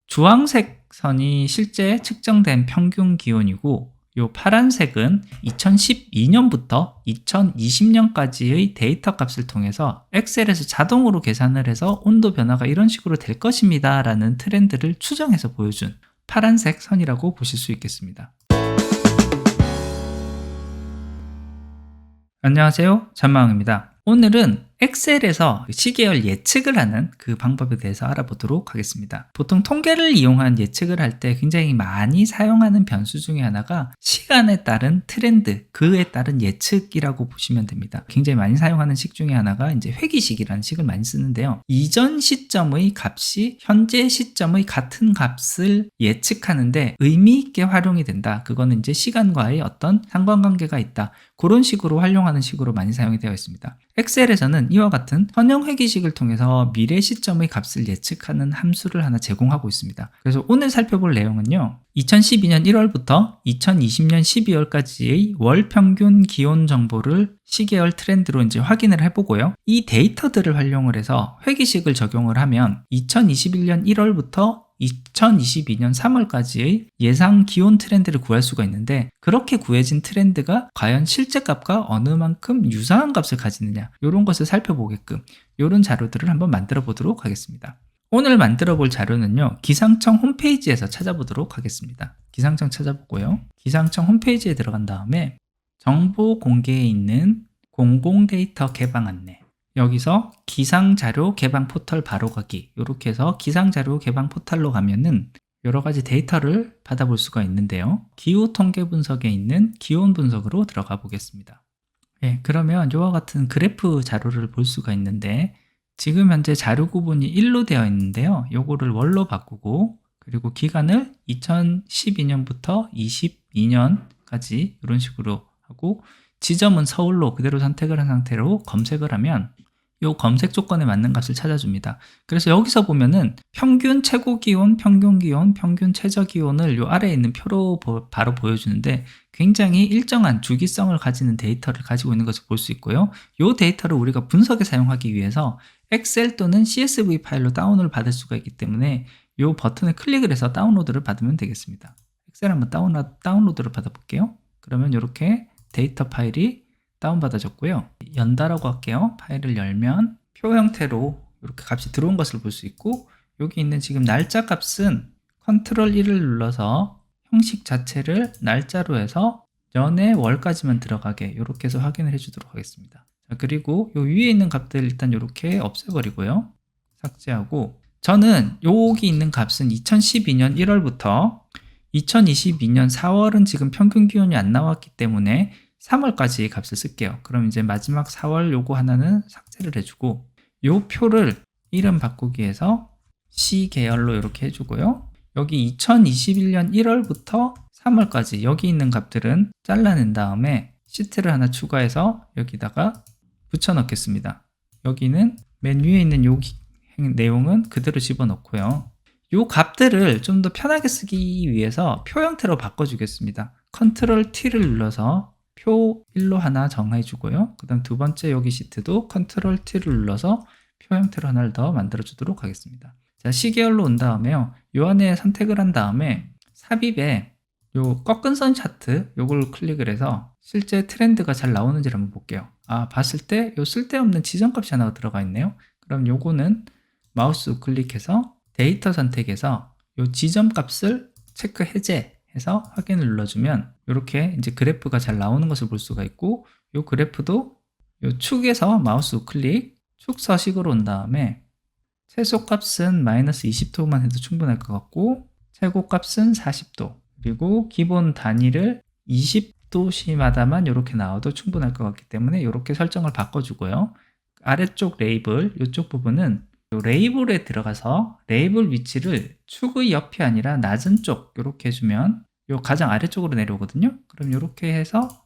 주황색 선이 실제 측정된 평균 기온이고 요 파란색은 2012년부터 2020년까지의 데이터 값을 통해서 엑셀에서 자동으로 계산을 해서 온도 변화가 이런 식으로 될 것입니다 라는 트렌드를 추정해서 보여준 파란색 선이라고 보실 수 있겠습니다. 안녕하세요, 전망입니다. 오늘은 엑셀에서 시계열 예측을 하는 그 방법에 대해서 알아보도록 하겠습니다. 보통 통계를 이용한 예측을 할 때 굉장히 많이 사용하는 변수 중에 하나가 시간에 따른 트렌드, 그에 따른 예측이라고 보시면 됩니다. 굉장히 많이 사용하는 식 중에 하나가 이제 회귀식이라는 식을 많이 쓰는데요. 이전 시점의 값이 현재 시점의 같은 값을 예측하는데 의미 있게 활용이 된다. 그거는 이제 시간과의 어떤 상관관계가 있다. 그런 식으로 활용하는 식으로 많이 사용이 되어 있습니다. 엑셀에서는 이와 같은 선형 회귀식을 통해서 미래 시점의 값을 예측하는 함수를 하나 제공하고 있습니다. 그래서 오늘 살펴볼 내용은요. 2012년 1월부터 2020년 12월까지의 월 평균 기온 정보를 시계열 트렌드로 이제 확인을 해보고요. 이 데이터들을 활용을 해서 회귀식을 적용을 하면 2021년 1월부터 2022년 3월까지의 예상 기온 트렌드를 구할 수가 있는데 그렇게 구해진 트렌드가 과연 실제 값과 어느 만큼 유사한 값을 가지느냐 이런 것을 살펴보게끔 이런 자료들을 한번 만들어 보도록 하겠습니다. 오늘 만들어 볼 자료는요. 기상청 홈페이지에서 찾아보도록 하겠습니다. 기상청 찾아보고요. 기상청 홈페이지에 들어간 다음에 정보 공개에 있는 공공 데이터 개방 안내 여기서 기상자료 개방 포털 바로가기 이렇게 해서 기상자료 개방 포털로 가면은 여러 가지 데이터를 받아볼 수가 있는데요. 기후 통계 분석에 있는 기온 분석으로 들어가 보겠습니다. 그러면 이와 같은 그래프 자료를 볼 수가 있는데 지금 현재 자료 구분이 1로 되어 있는데요. 요거를 월로 바꾸고 그리고 기간을 2012년부터 22년까지 이런 식으로 하고 지점은 서울로 그대로 선택을 한 상태로 검색을 하면 이 검색 조건에 맞는 값을 찾아줍니다. 그래서 여기서 보면은 평균 최고 기온, 평균 기온, 평균 최저 기온을 이 아래에 있는 표로 바로 보여주는데 굉장히 일정한 주기성을 가지는 데이터를 가지고 있는 것을 볼 수 있고요. 이 데이터를 우리가 분석에 사용하기 위해서 엑셀 또는 CSV 파일로 다운을 받을 수가 있기 때문에 이 버튼을 클릭을 해서 다운로드를 받으면 되겠습니다. 엑셀 한번 다운로드를 받아볼게요. 그러면 이렇게 데이터 파일이 다운받아졌고요. 연다라고 할게요. 파일을 열면 표 형태로 이렇게 값이 들어온 것을 볼 수 있고 여기 있는 지금 날짜 값은 컨트롤 1을 눌러서 형식 자체를 날짜로 해서 연의 월까지만 들어가게 이렇게 해서 확인을 해주도록 하겠습니다. 자, 그리고 요 위에 있는 값들 일단 이렇게 없애버리고요. 삭제하고 저는 여기 있는 값은 2012년 1월부터 2022년 4월은 지금 평균 기온이 안 나왔기 때문에 3월까지 값을 쓸게요. 그럼 이제 마지막 4월 요거 하나는 삭제를 해주고 요 표를 이름 바꾸기 해서 C 계열로 이렇게 해주고요. 여기 2021년 1월부터 3월까지 여기 있는 값들은 잘라낸 다음에 시트를 하나 추가해서 여기다가 붙여 넣겠습니다. 여기는 맨 위에 있는 요 내용은 그대로 집어넣고요. 요 값들을 좀 더 편하게 쓰기 위해서 표 형태로 바꿔주겠습니다. 컨트롤 T를 눌러서 표 1로 하나 정해주고요. 그 다음 두 번째 여기 시트도 컨트롤 T를 눌러서 표 형태로 하나를 더 만들어 주도록 하겠습니다. 자, 시계열로 온 다음에요. 요 안에 선택을 한 다음에 삽입에 요 꺾은 선 차트 요걸 클릭을 해서 실제 트렌드가 잘 나오는지 한번 볼게요. 봤을 때 요 쓸데없는 지정값이 하나 들어가 있네요. 그럼 요거는 마우스 우클릭해서 데이터 선택해서 요 지점값을 체크 해제 해서 확인을 눌러주면 이렇게 이제 그래프가 잘 나오는 것을 볼 수가 있고 이 그래프도 이 축에서 마우스 우클릭 축 서식으로 온 다음에 최소값은 마이너스 20도만 해도 충분할 것 같고 최고값은 40도 그리고 기본 단위를 20도시마다만 이렇게 나와도 충분할 것 같기 때문에 이렇게 설정을 바꿔주고요. 아래쪽 레이블 이쪽 부분은 레이블에 들어가서 레이블 위치를 축의 옆이 아니라 낮은 쪽 이렇게 해주면 요 가장 아래쪽으로 내려오거든요. 그럼 이렇게 해서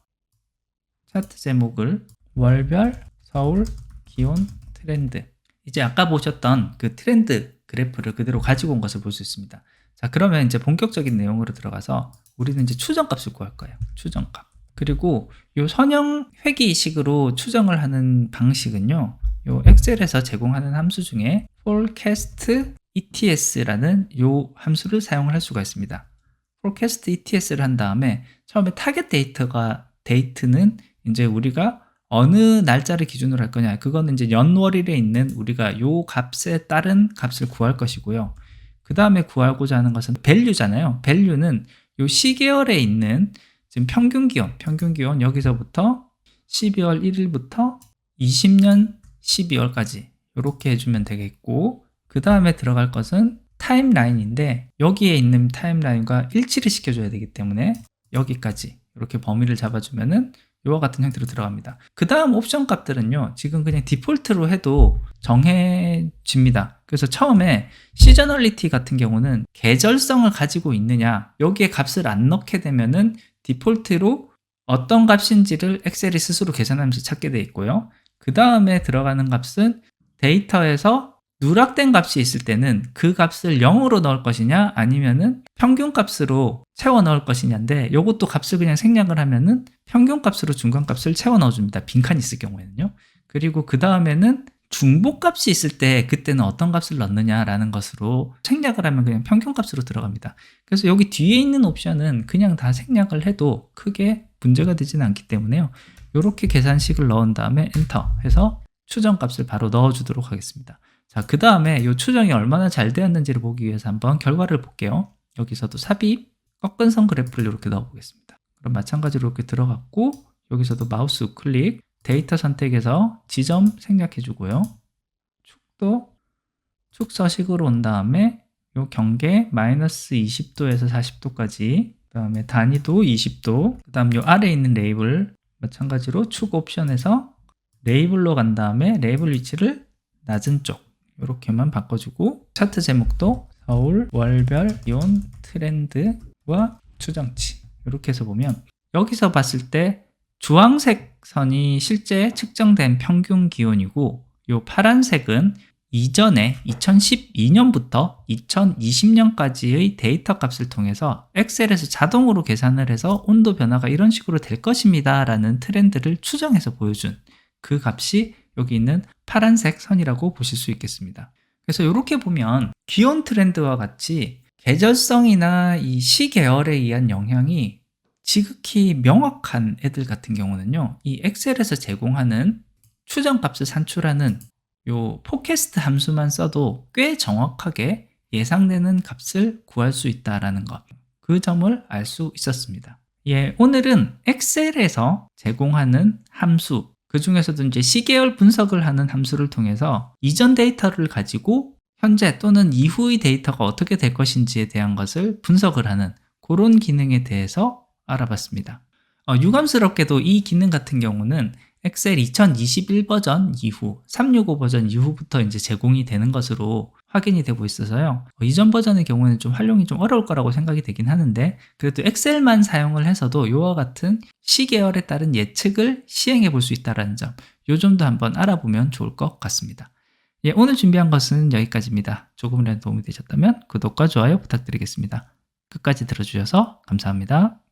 차트 제목을 월별 서울 기온 트렌드 이제 아까 보셨던 그 트렌드 그래프를 그대로 가지고 온 것을 볼 수 있습니다. 자, 그러면 이제 본격적인 내용으로 들어가서 우리는 이제 추정값을 구할 거예요. 추정값. 그리고 요 선형 회귀식으로 추정을 하는 방식은요. 요 엑셀에서 제공하는 함수 중에 forecast ETS라는 요 함수를 사용을 할 수가 있습니다. forecast ETS를 한 다음에 처음에 타겟 데이트는 이제 우리가 어느 날짜를 기준으로 할 거냐, 그거는 이제 연월일에 있는 우리가 요 값에 따른 값을 구할 것이고요. 그 다음에 구하고자 하는 것은 value잖아요. value는 요 시계열에 있는 지금 평균 기온 여기서부터 12월 1일부터 20년 12월까지 이렇게 해주면 되겠고, 그 다음에 들어갈 것은 타임라인인데 여기에 있는 타임라인과 일치를 시켜줘야 되기 때문에 여기까지 이렇게 범위를 잡아주면은 이와 같은 형태로 들어갑니다. 그 다음 옵션 값들은요, 지금 그냥 디폴트로 해도 정해집니다. 그래서 처음에 시저널리티 같은 경우는 계절성을 가지고 있느냐, 여기에 값을 안 넣게 되면은 디폴트로 어떤 값인지를 엑셀이 스스로 계산하면서 찾게 돼 있고요. 그 다음에 들어가는 값은 데이터에서 누락된 값이 있을 때는 그 값을 0으로 넣을 것이냐 아니면은 평균 값으로 채워 넣을 것이냐인데, 요것도 값을 그냥 생략을 하면은 평균 값으로 중간 값을 채워 넣어줍니다. 빈칸이 있을 경우에는요. 그리고 그 다음에는 중복 값이 있을 때 그때는 어떤 값을 넣느냐라는 것으로 생략을 하면 그냥 평균 값으로 들어갑니다. 그래서 여기 뒤에 있는 옵션은 그냥 다 생략을 해도 크게 문제가 되지는 않기 때문에요. 이렇게 계산식을 넣은 다음에 엔터 해서 추정 값을 바로 넣어주도록 하겠습니다. 자, 그 다음에 이 추정이 얼마나 잘 되었는지를 보기 위해서 한번 결과를 볼게요. 여기서도 삽입, 꺾은 선 그래프를 이렇게 넣어보겠습니다. 그럼 마찬가지로 이렇게 들어갔고, 여기서도 마우스 우클릭, 데이터 선택해서 지점 생략해주고요. 축도, 축 서식으로 온 다음에 요 경계 마이너스 20도에서 40도까지, 그 다음에 단위도 20도, 그 다음 요 아래에 있는 레이블 마찬가지로 축 옵션에서 레이블로 간 다음에 레이블 위치를 낮은 쪽 이렇게만 바꿔주고, 차트 제목도 서울 월별 기온 트렌드와 추정치 이렇게 해서 보면, 여기서 봤을 때 주황색 선이 실제 측정된 평균 기온이고, 요 파란색은 이전에 2012년부터 2020년까지의 데이터 값을 통해서 엑셀에서 자동으로 계산을 해서 온도 변화가 이런 식으로 될 것입니다 라는 트렌드를 추정해서 보여준 그 값이 여기 있는 파란색 선이라고 보실 수 있겠습니다. 그래서 이렇게 보면 기온 트렌드와 같이 계절성이나 이 시계열에 의한 영향이 지극히 명확한 애들 같은 경우는요, 이 엑셀에서 제공하는 추정값을 산출하는 요 포캐스트 함수만 써도 꽤 정확하게 예상되는 값을 구할 수 있다라는 것, 그 점을 알 수 있었습니다. 예, 오늘은 엑셀에서 제공하는 함수, 그 중에서도 이제 시계열 분석을 하는 함수를 통해서 이전 데이터를 가지고 현재 또는 이후의 데이터가 어떻게 될 것인지에 대한 것을 분석을 하는 그런 기능에 대해서 알아봤습니다. 유감스럽게도 이 기능 같은 경우는 엑셀 2021 버전 이후, 365 버전 이후부터 이제 제공이 되는 것으로 확인이 되고 있어서요. 이전 버전의 경우에는 좀 활용이 좀 어려울 거라고 생각이 되긴 하는데, 그래도 엑셀만 사용을 해서도 이와 같은 시계열에 따른 예측을 시행해 볼 수 있다는 점, 이 점도 한번 알아보면 좋을 것 같습니다. 예, 오늘 준비한 것은 여기까지입니다. 조금이라도 도움이 되셨다면 구독과 좋아요 부탁드리겠습니다. 끝까지 들어주셔서 감사합니다.